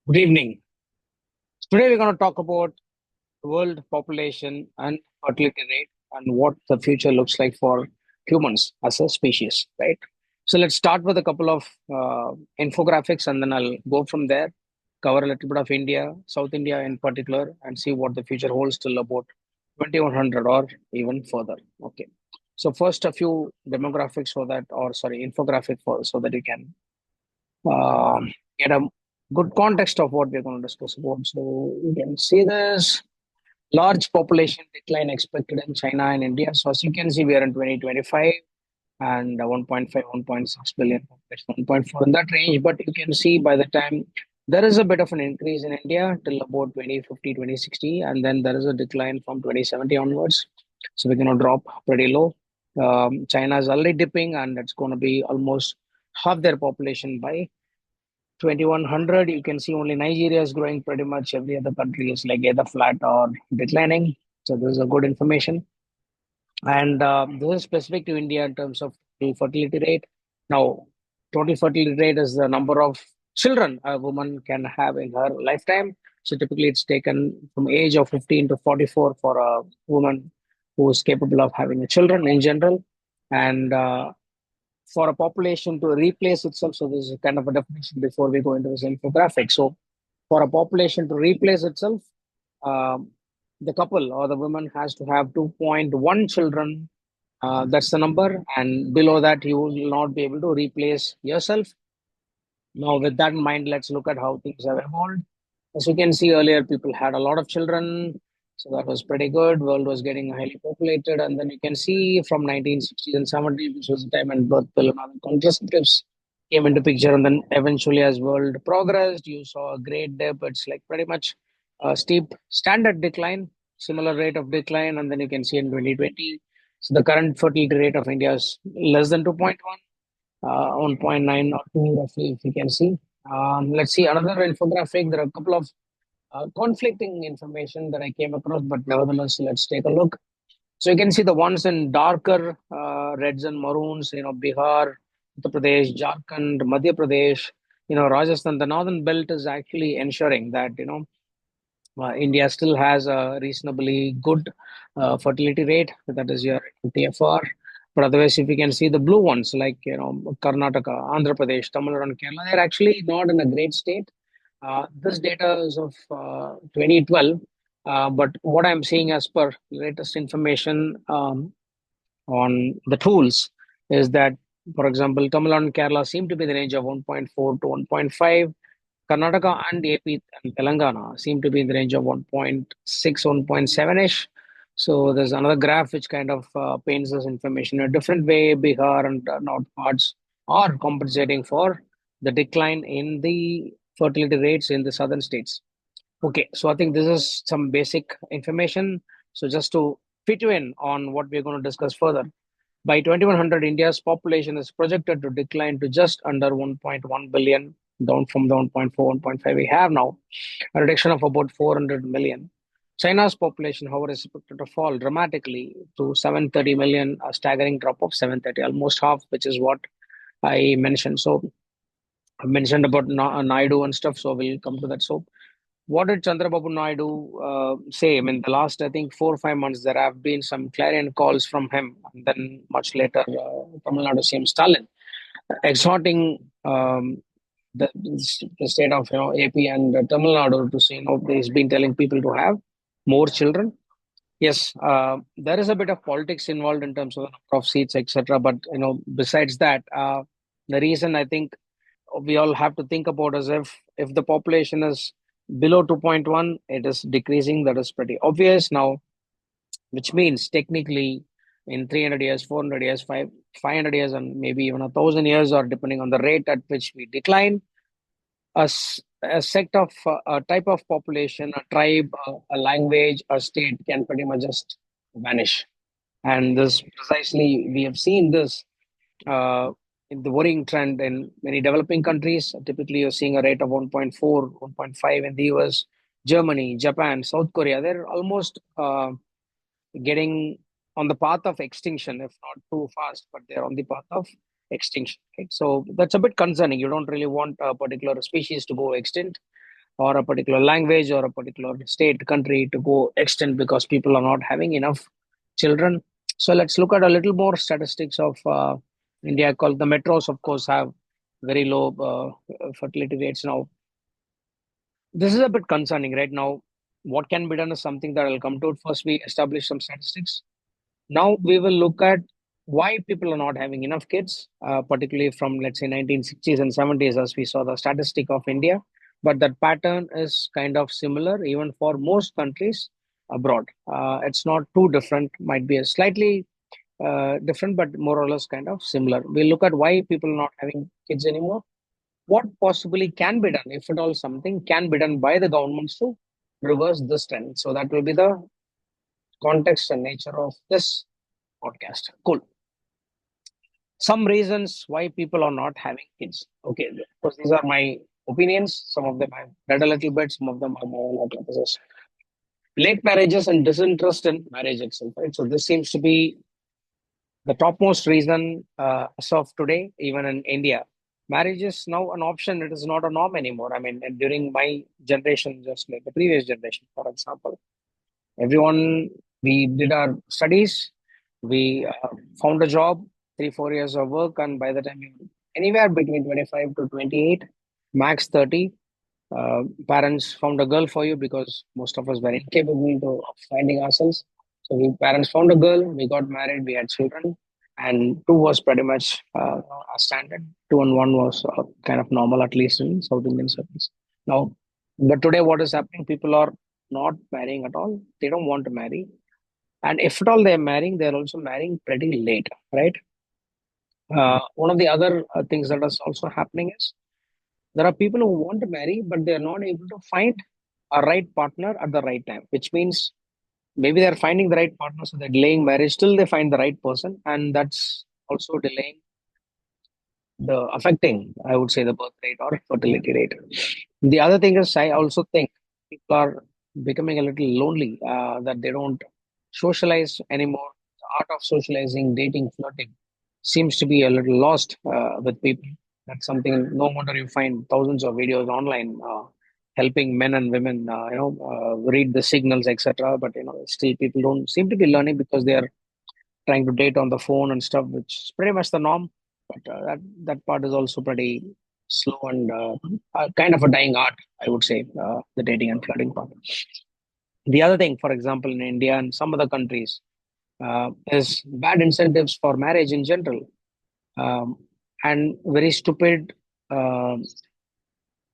Good evening. Today we're going to talk about world population and fertility rate and what the future looks like for humans as a species, right? So let's start with a couple of infographics and then I'll go from there, cover a little bit of India, South India in particular, and see what the future holds till about 2100 or even further. Okay. So first a few demographics so that, or sorry, infographic for so that you can get a good context of what we're going to discuss about. So you can see this large population decline expected in China and India. So as you can see, we are in 2025 and 1.5, 1.6 billion population, 1.4 in that range. But you can see by the time there is a bit of an increase in India till about 2050, 2060, and then there is a decline from 2070 onwards. So we're going to drop pretty low. China is already dipping, and it's going to be almost half their population by 2100. You can see only Nigeria is growing. Pretty much every other country is like either flat or declining. So this is a good information. And this is specific to India in terms of the fertility rate. Now, total fertility rate is the number of children a woman can have in her lifetime. So typically it's taken from age of 15 to 44 for a woman who is capable of having a children in general. And for a population to replace itself. So this is kind of a definition before we go into this infographic. So for a population to replace itself, um, the couple or the woman has to have 2.1 children. That's the number, and below that you will not be able to replace yourself. Now, with that in mind, let's look at how things have evolved. As you can see earlier, people had a lot of children, so that was pretty good. World was getting highly populated, and then you can see from 1960s and 70s, which was the time when birth pill and other contraceptives came into picture, and then eventually, as world progressed, you saw a great dip. It's like pretty much a steep standard decline, similar rate of decline, and then you can see in 2020. So the current fertility rate of India is less than 2.1. 1.9 or 2 roughly, if you can see. Let's see another infographic. There are a couple of conflicting information that I came across, but nevertheless, let's take a look. So you can see the ones in darker reds and maroons, Bihar, Uttar Pradesh, Jharkhand, Madhya Pradesh, Rajasthan. The northern belt is actually ensuring that, India still has a reasonably good fertility rate, that is your TFR. But otherwise, if you can see the blue ones like Karnataka, Andhra Pradesh, Tamil Nadu, and Kerala, they're actually not in a great state. This data is of 2012, but what I'm seeing as per latest information on the tools is that, for example, Tamil Nadu and Kerala seem to be in the range of 1.4 to 1.5. Karnataka and AP and Telangana seem to be in the range of 1.6, 1.7-ish. So there's another graph which kind of paints this information in a different way. Bihar and north parts are compensating for the decline in the fertility rates in the southern states. Okay, so I think this is some basic information. So just to fit you in on what we're going to discuss further, by 2100, India's population is projected to decline to just under 1.1 billion, down from the 1.4, 1.5 we have now, a reduction of about 400 million. China's population, however, is expected to fall dramatically to 730 million, a staggering drop of 730, almost half, which is what I mentioned. So I mentioned about Naidu and stuff, so we'll come to that. So what did Chandrababu Naidu say? I mean, the last, I think, 4 or 5 months, there have been some clarion calls from him. And then much later, Tamil Nadu CM Stalin exhorting the state of AP and Tamil Nadu to say, he's been telling people to have more children. Yes, there is a bit of politics involved in terms of the number of seats, etc. But besides that, the reason I think we all have to think about is if the population is below 2.1, it is decreasing. That is pretty obvious now, which means technically in 300 years, 400 years, 500 years, and maybe even 1,000 years, or depending on the rate at which we decline, a sect of a type of population, a tribe, a language, a state can pretty much just vanish. And this precisely, we have seen this uh, in the worrying trend in many developing countries. Typically, you're seeing a rate of 1.4, 1.5 in the US, Germany, Japan, South Korea. They're almost getting on the path of extinction, if not too fast, but they're on the path of extinction. Right? So that's a bit concerning. You don't really want a particular species to go extinct. or a particular language or a particular state, country to go extinct because people are not having enough children. So let's look at a little more statistics of India. Called the metros, of course, have very low fertility rates now. This is a bit concerning right now. What can be done is something that I'll come to it. First, we establish some statistics. Now we will look at why people are not having enough kids, particularly from let's say 1960s and 70s, as we saw the statistic of India. But that pattern is kind of similar even for most countries abroad. It's not too different, might be a slightly different, but more or less kind of similar. We look at why people are not having kids anymore. What possibly can be done, if at all something can be done by the governments to reverse this trend. So that will be the context and nature of this podcast. Cool. Some reasons why people are not having kids. Okay, of course, these are my opinions. Some of them I've read a little bit, some of them are my own hypothesis. Late marriages and disinterest in marriage itself, right? So this seems to be the topmost reason as of today, even in India. Marriage is now an option, it is not a norm anymore. I mean, during my generation, just like the previous generation, for example, everyone, we did our studies, we found a job, 3 4 years of work, and by the time you anywhere between 25 to 28, max 30, parents found a girl for you because most of us were incapable of finding ourselves. So we parents found a girl, we got married, we had children, and two was pretty much a standard. Two and one was kind of normal, at least in South Indian circles. Now, but today, what is happening? People are not marrying at all. They don't want to marry, and if at all they're marrying, they're also marrying pretty late, right? One of the other things that is also happening is there are people who want to marry, but they're not able to find a right partner at the right time, which means maybe they're finding the right partner, so they're delaying marriage till they find the right person, and that's also delaying the affecting, I would say, the birth rate or fertility rate. The other thing is, I also think people are becoming a little lonely, that they don't socialize anymore. The art of socializing, dating, flirting seems to be a little lost with people. That's something, no wonder you find thousands of videos online helping men and women, read the signals, etc. But, still people don't seem to be learning because they are trying to date on the phone and stuff, which is pretty much the norm. But that part is also pretty slow and kind of a dying art, I would say, the dating and flirting part. The other thing, for example, in India and some other countries, is bad incentives for marriage in general, um, and very stupid,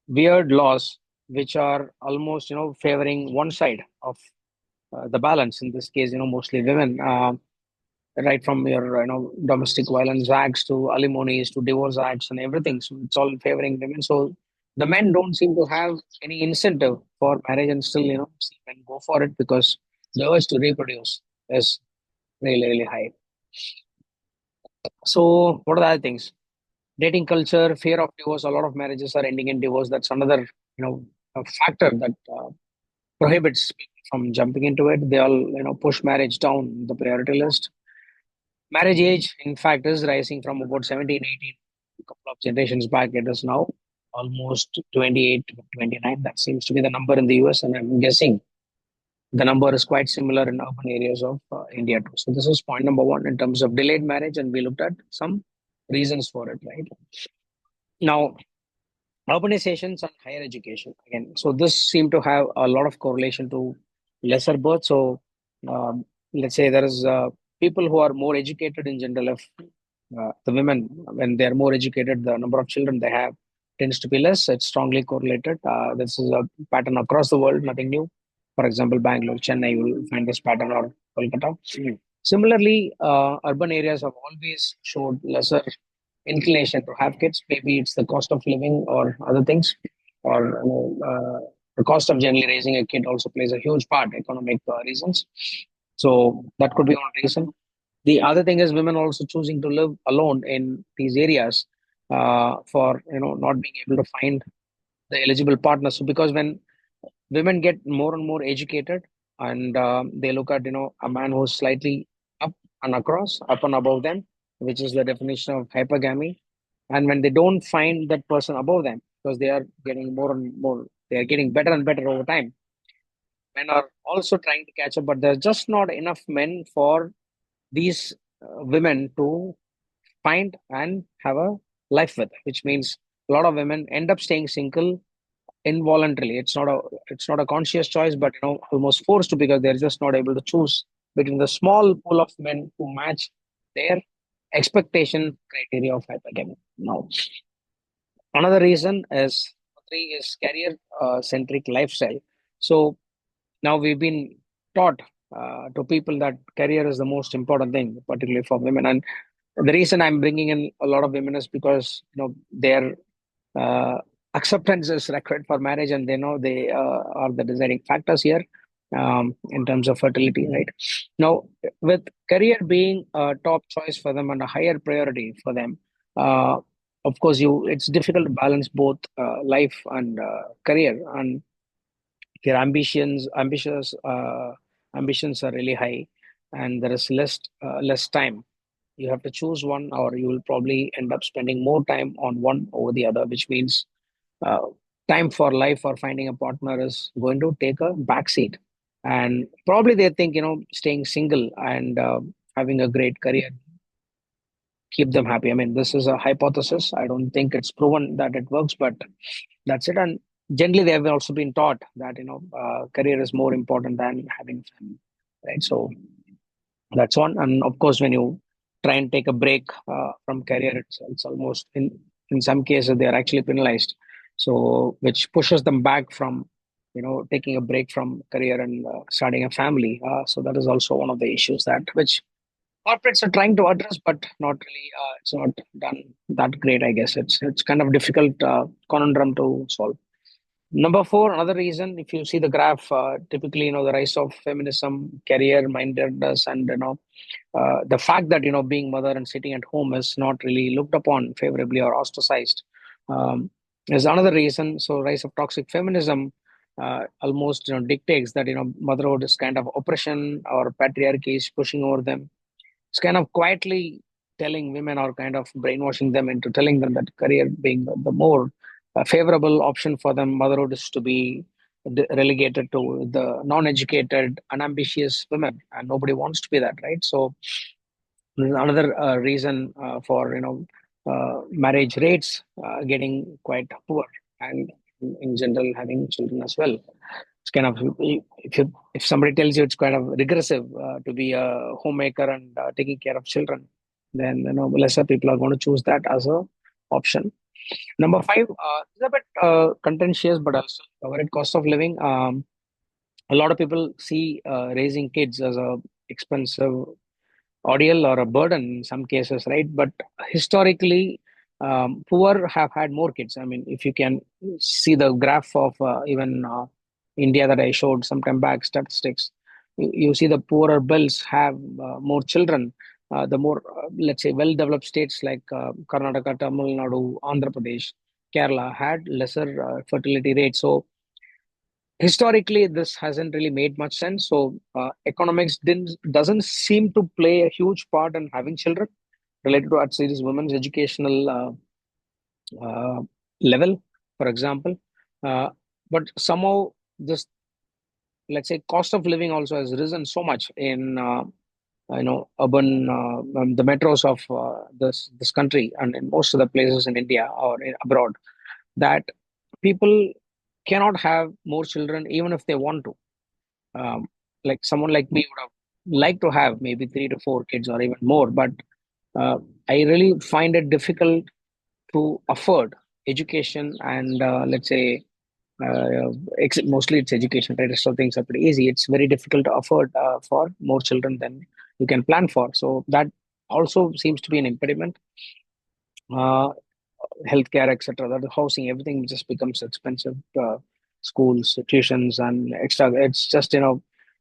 weird laws which are almost favoring one side of the balance. In this case, mostly women. Right from your domestic violence acts to alimonies to divorce acts and everything. So it's all favoring women. So the men don't seem to have any incentive for marriage and still see men go for it because the urge to reproduce is really really high. So what are the other things? Dating culture, fear of divorce. A lot of marriages are ending in divorce. That's another a factor that prohibits people from jumping into it. They all push marriage down the priority list. Marriage age, in fact, is rising from about 17, 18, a couple of generations back. It is now almost 28 to 29. That seems to be the number in the US, and I'm guessing the number is quite similar in urban areas of India too. So, this is point number one in terms of delayed marriage, and we looked at some reasons for it, right? Now, urbanizations and higher education again. So, this seemed to have a lot of correlation to lesser birth. So, let's say there is people who are more educated in general. If the women, when they are more educated, the number of children they have tends to be less. It's strongly correlated. This is a pattern across the world, nothing new. For example, Bangalore, Chennai, you will find this pattern, or Kolkata. Similarly, urban areas have always showed lesser inclination to have kids. Maybe it's the cost of living or other things, or the cost of generally raising a kid also plays a huge part, economic reasons. So that could be one reason. The other thing is women also choosing to live alone in these areas for not being able to find the eligible partner. So because when women get more and more educated and they look at a man who's slightly up and across, up and above them, which is the definition of hypergamy, and when they don't find that person above them because they are getting more and more They are getting better and better over time. Men are also trying to catch up, but there's just not enough men for these women to find and have a life with, which means a lot of women end up staying single involuntarily. It's not a conscious choice, but almost forced to, because they're just not able to choose between the small pool of men who match their expectation criteria of hypergamy. Now, another reason is three is career centric lifestyle. So now we've been taught to people that career is the most important thing, particularly for women. And the reason I'm bringing in a lot of women is because their uh, acceptance is required for marriage, and they know they are the deciding factors here in terms of fertility. Right now, with career being a top choice for them and a higher priority for them, uh, of course, you it's difficult to balance both life and career, and your ambitions are really high, and there is less time. You have to choose one, or you will probably end up spending more time on one over the other, which means uh, time for life or finding a partner is going to take a backseat. And probably they think staying single and having a great career keep them happy. I mean, this is a hypothesis. I don't think it's proven that it works, but that's it. And generally, they have also been taught that career is more important than having family, right? So that's one. And of course, when you try and take a break from career, it's almost in some cases they are actually penalized. So which pushes them back from taking a break from career and starting a family. So that is also one of the issues that which corporates are trying to address, but not really. It's not done that great, I guess. It's kind of difficult conundrum to solve. Number four, another reason, if you see the graph, typically, the rise of feminism, career mindedness, and the fact that being mother and sitting at home is not really looked upon favorably or ostracized, um, is another reason. So, rise of toxic feminism almost dictates that motherhood is kind of oppression, or patriarchy is pushing over them. It's kind of quietly telling women, or kind of brainwashing them into telling them that career being the more favorable option for them, motherhood is to be relegated to the non-educated, unambitious women, and nobody wants to be that, right? So there's another reason for marriage rates getting quite poor, and in general having children as well. It's kind of, if somebody tells you it's kind of regressive to be a homemaker and taking care of children, then lesser people are going to choose that as a option. Number five is a bit contentious, but also cover it, cost of living. A lot of people see raising kids as a expensive ordeal or a burden in some cases, right? But historically, poor have had more kids. I mean, if you can see the graph of even India that I showed some time back, statistics, you see the poorer belts have more children. The more, let's say, well-developed states like Karnataka, Tamil Nadu, Andhra Pradesh, Kerala had lesser fertility rates. So historically this hasn't really made much sense. So economics didn't doesn't seem to play a huge part in having children related to, at series, women's educational uh, level, for example. uh, but somehow this, let's say, cost of living also has risen so much in urban, the metros of this country, and in most of the places in India or abroad, that people cannot have more children even if they want to. Like someone like me would have liked to have maybe 3 to 4 kids or even more, but uh, I really find it difficult to afford education and, let's say, mostly it's education, right? Rest of things are pretty easy. It's very difficult to afford for more children than you can plan for. So that also seems to be an impediment. Uh, Healthcare, etc. That housing, everything just becomes expensive. Schools, tuitions, and extra. It's just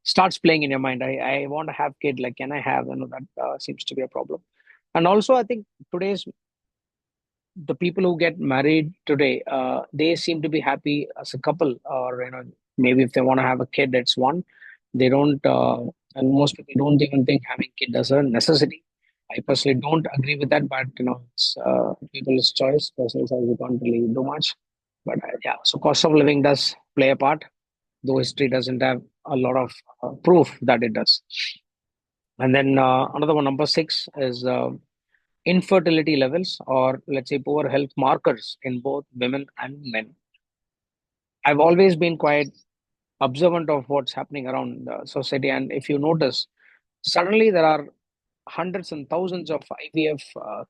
starts playing in your mind. I want to have kid. Like, can I have? That seems to be a problem. And also, I think today's the people who get married today, they seem to be happy as a couple, or maybe if they want to have a kid, it's one. They don't, and most people don't even think having kid as a necessity. I personally don't agree with that, but it's people's choice, personal choice. We can't really do much. But yeah, so cost of living does play a part, though history doesn't have a lot of proof that it does. And then another one, number six, is infertility levels, or let's say poor health markers in both women and men. I've always been quite observant of what's happening around society, and if you notice, suddenly there are hundreds and thousands of IVF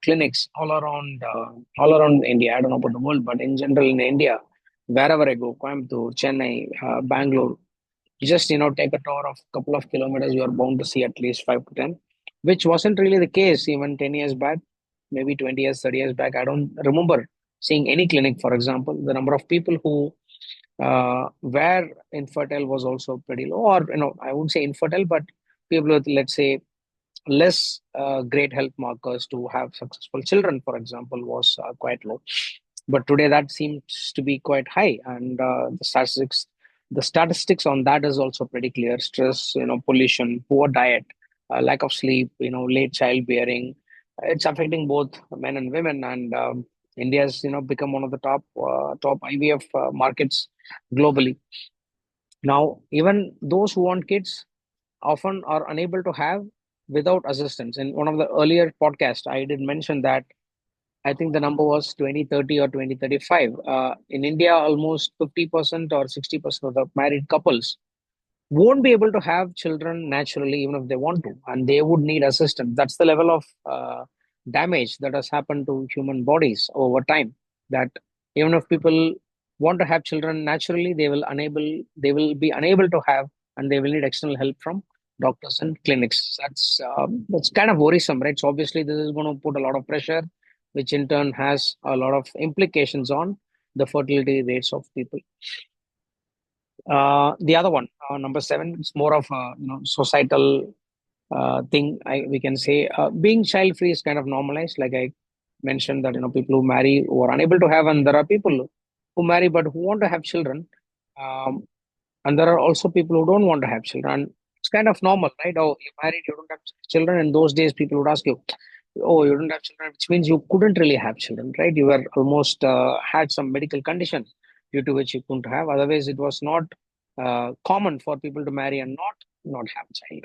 clinics all around India. I don't know about the world, but in general in India, wherever I go, Coimbatore, Chennai, Bangalore, you just take a tour of a couple of kilometers, you are bound to see at least 5 to 10, which wasn't really the case even 10 years back, maybe 20 years, 30 years back. I don't remember seeing any clinic, for example. The number of people who where infertile was also pretty low, or I wouldn't say infertile, but people with, let's say, less great health markers to have successful children, for example, was quite low. But today that seems to be quite high, and the statistics on that is also pretty clear. Stress, pollution, poor diet, lack of sleep, late childbearing. It's affecting both men and women, and India's become one of the top IVF markets globally. Now, even those who want kids often are unable to have without assistance. In one of the earlier podcasts, I did mention that I think the number was 2030 or 2035. In India, almost 50% or 60% of the married couples won't be able to have children naturally, even if they want to, and they would need assistance. That's the level of damage that has happened to human bodies over time. That even if people want to have children naturally, they will be unable to have, and they will need external help from doctors and clinics. That's kind of worrisome, right? So obviously, this is going to put a lot of pressure, which in turn has a lot of implications on the fertility rates of people. The other one, number seven, it's more of a societal thing. We can say being child free is kind of normalized. Like I mentioned that people who marry who are unable to have, and there are people who marry but who want to have children, um, and there are also people who don't want to have children. It's kind of normal, right? Oh, you married, you don't have children. In those days, people would ask you, "Oh, you don't have children," which means you couldn't really have children, right? You were almost had some medical condition due to which you couldn't have. Otherwise, it was not common for people to marry and not have a child.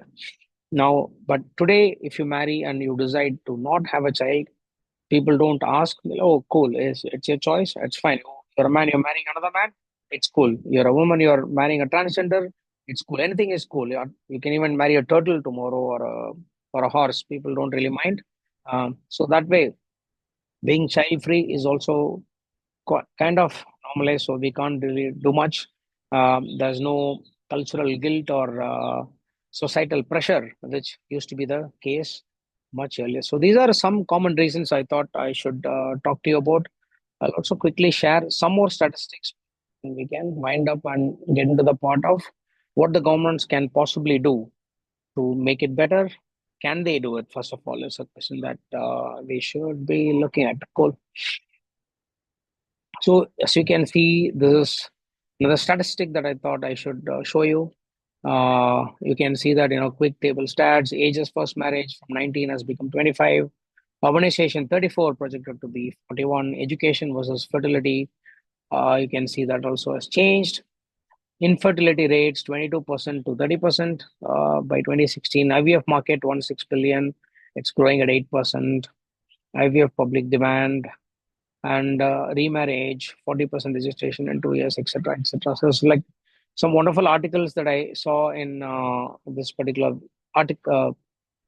Now, but today, if you marry and you decide to not have a child, people don't ask, "Oh, cool, it's your choice. It's fine. You're a man, you're marrying another man. It's cool. You're a woman, you're marrying a transgender. It's cool. Anything is cool. You can even marry a turtle tomorrow, or a horse. People don't really mind. So that way, being child free is also kind of normalized. So we can't really do much. There's no cultural guilt or societal pressure, which used to be the case much earlier. So these are some common reasons I thought I should talk to you about. I'll also quickly share some more statistics, and we can wind up and get into the part of what the governments can possibly do to make it better. Can they do it? First of all, is a question that we should be looking at. Cool. So as you can see, this is another statistic that I thought I should show you. You can see that quick table stats: ages first marriage from 19 has become 25. Urbanization 34 projected to be 41. Education versus fertility. You can see that also has changed. Infertility rates 22% to 30% by 2016. IVF market 16 billion. It's growing at 8%. IVF public demand and remarriage 40% registration in 2 years, etc., etc. So it's like some wonderful articles that I saw in this particular article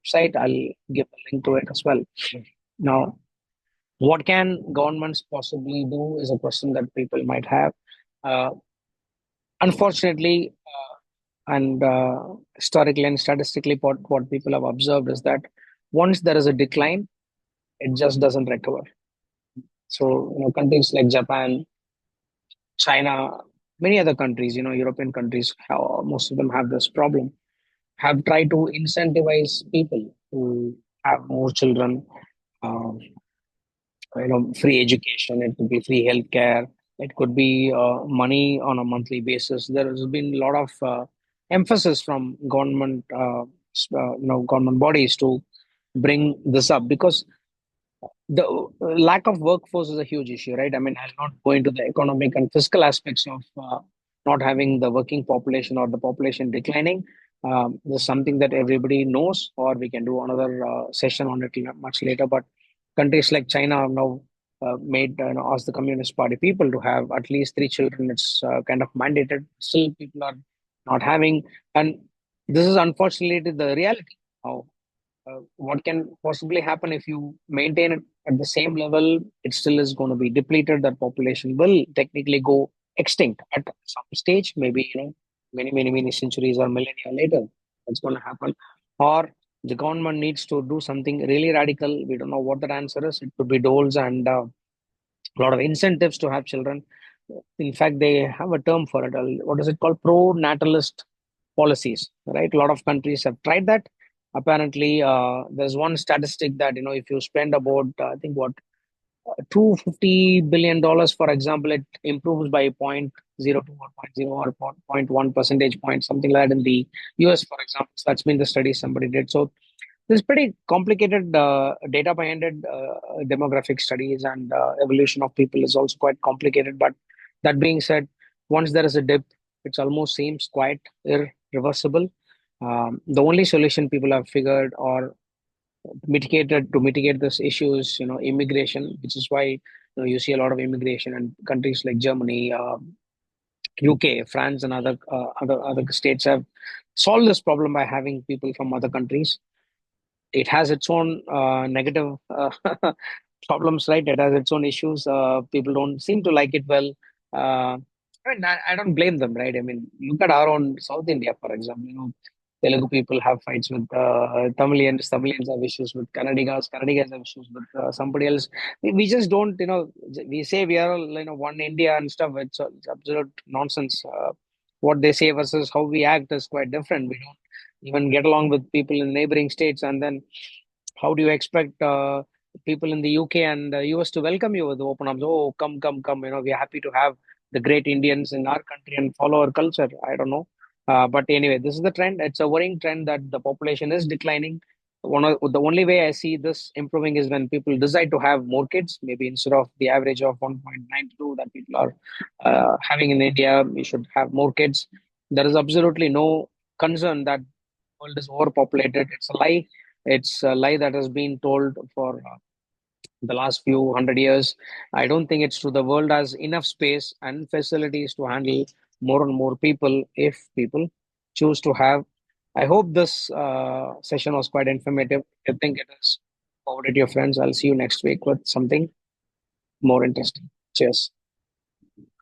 site. I'll give a link to it as well. Now, what can governments possibly do is a question that people might have. Uh, Unfortunately, and historically and statistically, what people have observed is that once there is a decline, it just doesn't recover. So, countries like Japan, China, many other countries, European countries, most of them have this problem, have tried to incentivize people to have more children, um, free education, it could be free healthcare, it could be money on a monthly basis. There has been a lot of emphasis from government bodies to bring this up, because the lack of workforce is a huge issue, right? I mean, I'll not go into the economic and fiscal aspects of not having the working population or the population declining. This is something that everybody knows, or we can do another session on it much later. But countries like China have now made asked the Communist Party people to have at least three children. It's kind of mandated. Still, people are not having, and this is unfortunately the reality. Now, what can possibly happen if you maintain it at the same level? It still is going to be depleted. That population will technically go extinct at some stage, maybe many centuries or millennia later. That's going to happen. Or the government needs to do something really radical. We don't know what that answer is. It could be doles and a lot of incentives to have children. In fact, they have a term for it. What is it called? Pro-natalist policies, right? A lot of countries have tried that. Apparently, there's one statistic that if you spend about I think what $250 billion, for example, it improves by point zero 0.02 or point 0.0 or point 0.1 percentage point, something like that in the US, for example. So that's been the study somebody did. So there's pretty complicated data behind it. Demographic studies and evolution of people is also quite complicated. But that being said, once there is a dip, it almost seems quite irreversible. The only solution people have figured or mitigated to mitigate this issue is immigration, which is why you see a lot of immigration in countries like Germany, UK, France, and other states have solved this problem by having people from other countries. It has its own negative problems, right? It has its own issues. People don't seem to like it well. I don't blame them, right? I mean, look at our own South India, for example. Telugu people have fights with Tamilians. Tamilians have issues with Kannadigas. Kannadigas have issues with somebody else. We just don't, we say we are all, one India and stuff. It's absolute nonsense. What they say versus how we act is quite different. We don't even get along with people in neighboring states. And then how do you expect people in the UK and the US to welcome you with open arms? Oh, come, come, come. We're happy to have the great Indians in our country and follow our culture. I don't know. But anyway, this is the trend. It's a worrying trend that the population is declining. The only way I see this improving is when people decide to have more kids. Maybe instead of the average of 1.92 that people are having in India, we should have more kids. There is absolutely no concern that world is overpopulated. It's a lie. It's a lie that has been told for the last few hundred years. I don't think it's true. The world has enough space and facilities to handle more and more people if people choose to have. I hope this session was quite informative. I think it is. Forward it to your friends. I'll see you next week with something more interesting. Cheers.